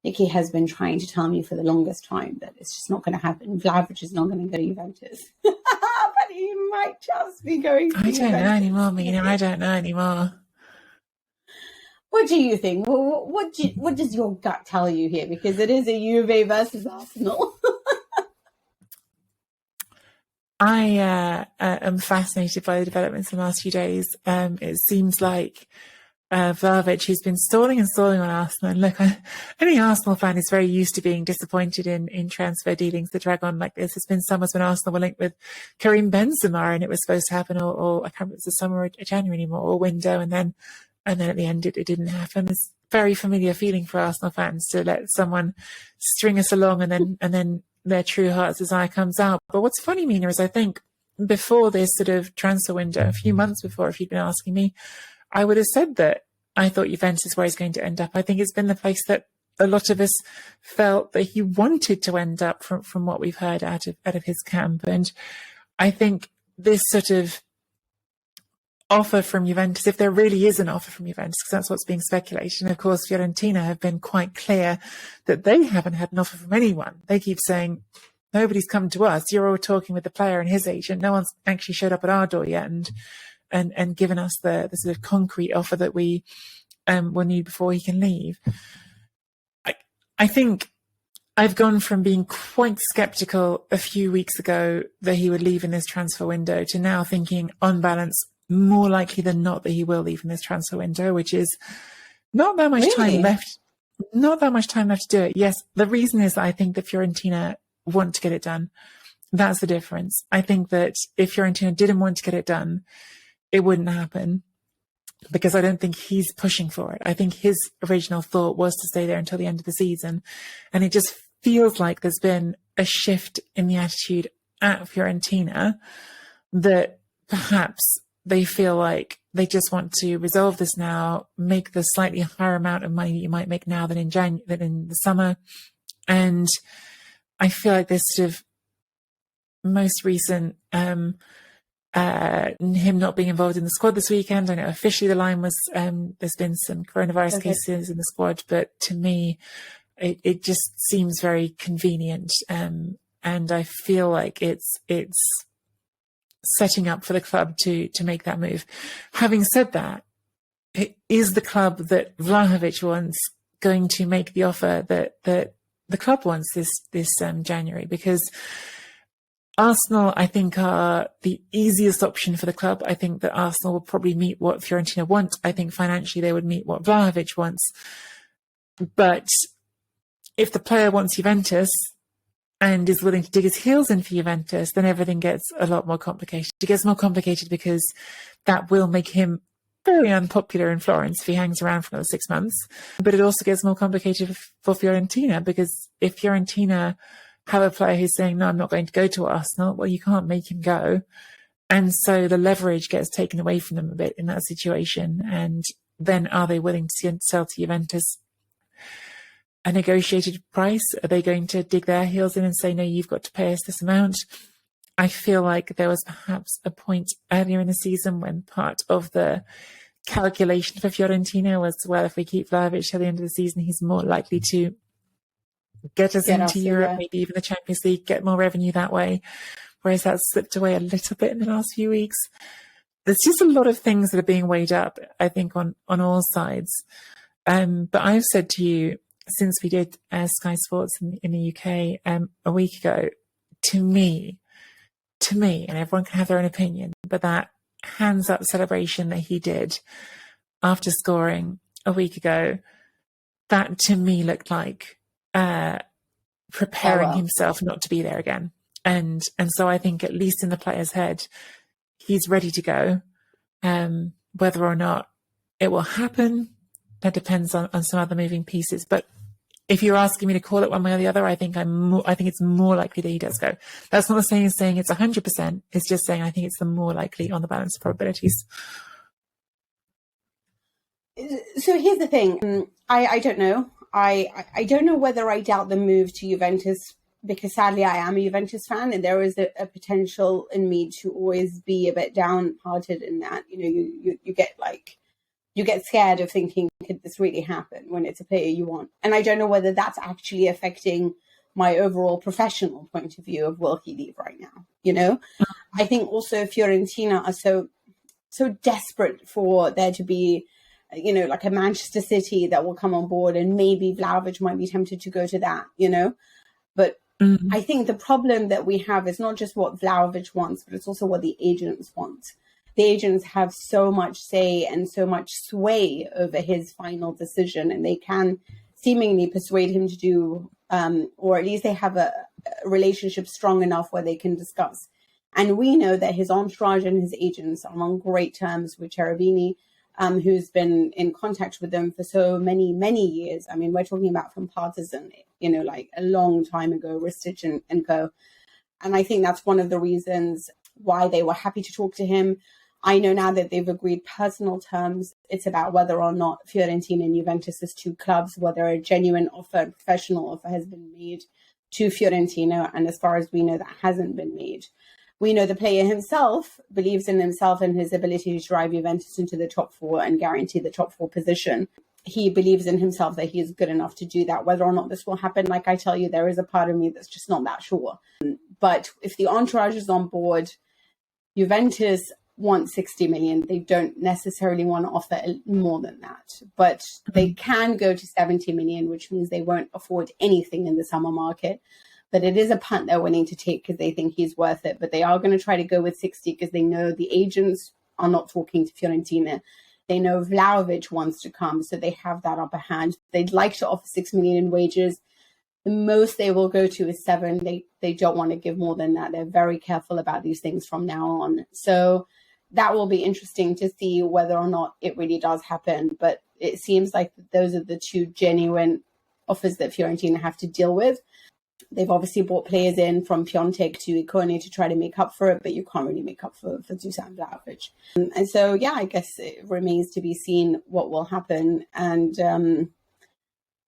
Nicky has been trying to tell me for the longest time that it's just not going to happen. Vlahovic is not going to go to Juventus. But he might just be going to Juventus. I don't know anymore, Mina. I don't know anymore. What do you think? What does your gut tell you here? Because it is a Juve versus Arsenal. I am fascinated by the developments in the last few days. It seems like Vlahovic, who's been stalling on Arsenal. And look, any Arsenal fan is very used to being disappointed in transfer dealings that drag on like this. There's been summers when Arsenal were linked with Karim Benzema and it was supposed to happen, or I can't remember if it was the summer or January anymore, or window, and then at the end it didn't happen. It's a very familiar feeling for Arsenal fans to let someone string us along and then their true heart's desire comes out. But what's funny, Mina, is I think before this sort of transfer window, a few months before, if you'd been asking me, I would have said that I thought Juventus is where he's going to end up. I think it's been the place that a lot of us felt that he wanted to end up from what we've heard out of his camp. And I think this sort of offer from Juventus, if there really is an offer from Juventus, because that's what's being speculated. And of course, Fiorentina have been quite clear that they haven't had an offer from anyone. They keep saying, nobody's come to us. You're all talking with the player and his agent. No one's actually showed up at our door yet and given us the sort of concrete offer that we will need before he can leave. I think I've gone from being quite sceptical a few weeks ago that he would leave in this transfer window to now thinking, on balance, more likely than not that he will leave in this transfer window, which is not that much time left. Not that much time left to do it. Yes, the reason is that I think that Fiorentina want to get it done. That's the difference. I think that if Fiorentina didn't want to get it done, it wouldn't happen, because I don't think he's pushing for it. I think his original thought was to stay there until the end of the season. And it just feels like there's been a shift in the attitude at Fiorentina that perhaps they feel like they just want to resolve this now, make the slightly higher amount of money that you might make now than in the summer. And I feel like this sort of most recent him not being involved in the squad this weekend. I know officially the line was there's been some coronavirus cases in the squad, but to me it just seems very convenient, and I feel like it's setting up for the club to make that move. Having said that, is the club that Vlahovic wants going to make the offer that the club wants this January? Because Arsenal, I think, are the easiest option for the club. I think that Arsenal will probably meet what Fiorentina want. I think financially they would meet what Vlahovic wants. But if the player wants Juventus and is willing to dig his heels in for Juventus, then everything gets a lot more complicated. It gets more complicated because that will make him very unpopular in Florence if he hangs around for another 6 months. But it also gets more complicated for Fiorentina, because if Fiorentina have a player who's saying, no, I'm not going to go to Arsenal, well, you can't make him go. And so the leverage gets taken away from them a bit in that situation. And then are they willing to sell to Juventus a negotiated price? Are they going to dig their heels in and say, no, you've got to pay us this amount? I feel like there was perhaps a point earlier in the season when part of the calculation for Fiorentina was, well, if we keep Vlahovic till the end of the season, he's more likely to get us into Europe, maybe even the Champions League, get more revenue that way. Whereas that's slipped away a little bit in the last few weeks. There's just a lot of things that are being weighed up, I think, on all sides. But I've said to you, since we did Sky Sports in the UK a week ago, to me, and everyone can have their own opinion, but that hands up celebration that he did after scoring a week ago, that to me looked like preparing himself not to be there again. And so I think at least in the player's head, he's ready to go. Whether or not it will happen, that depends on some other moving pieces. But if you're asking me to call it one way or the other, I think it's more likely that he does go. That's not saying it's 100%. It's just saying I think it's the more likely on the balance of probabilities. So here's the thing. I don't know. I don't know whether I doubt the move to Juventus, because sadly I am a Juventus fan, and there is a potential in me to always be a bit downhearted in that. You know, you you get scared of thinking, could this really happen when it's a player you want? And I don't know whether that's actually affecting my overall professional point of view of will he leave right now, you know? I think also Fiorentina are so desperate for there to be, you know, like a Manchester City that will come on board, and maybe Vlahovic might be tempted to go to that, you know? But I think the problem that we have is not just what Vlahovic wants, but it's also what the agents want. The agents have so much say and so much sway over his final decision, and they can seemingly persuade him to do, or at least they have a relationship strong enough where they can discuss. And we know that his entourage and his agents are on great terms with Cherubini, who's been in contact with them for so many, many years. I mean, we're talking about from Partizan, you know, like a long time ago, Ristich and co. And I think that's one of the reasons why they were happy to talk to him. I know now that they've agreed personal terms. It's about whether or not Fiorentina and Juventus as two clubs, whether a genuine offer, a professional offer has been made to Fiorentina. And as far as we know, that hasn't been made. We know the player himself believes in himself and his ability to drive Juventus into the top four and guarantee the top four position. He believes in himself that he is good enough to do that. Whether or not this will happen, like I tell you, there is a part of me that's just not that sure. But if the entourage is on board, Juventus want 60 million. They don't necessarily want to offer more than that, but they can go to 70 million, which means they won't afford anything in the summer market. But it is a punt they're willing to take because they think he's worth it. But they are going to try to go with 60 because they know the agents are not talking to Fiorentina. They know Vlahovic wants to come, so they have that upper hand. They'd like to offer 6 million in wages. The most they will go to is 7. They don't want to give more than that. They're very careful about these things from now on. So that will be interesting to see whether or not it really does happen. But it seems like those are the two genuine offers that Fiorentina have to deal with. They've obviously brought players in from Piontek to Icone to try to make up for it, but you can't really make up for Dušan Vlahović. And so, yeah, I guess it remains to be seen what will happen. And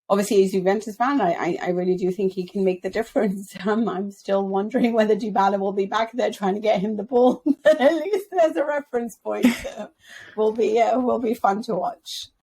obviously, as a Juventus fan, I really do think he can make the difference. I'm still wondering whether Dybala will be back there trying to get him the ball, but at least there's a reference point. So will be fun to watch.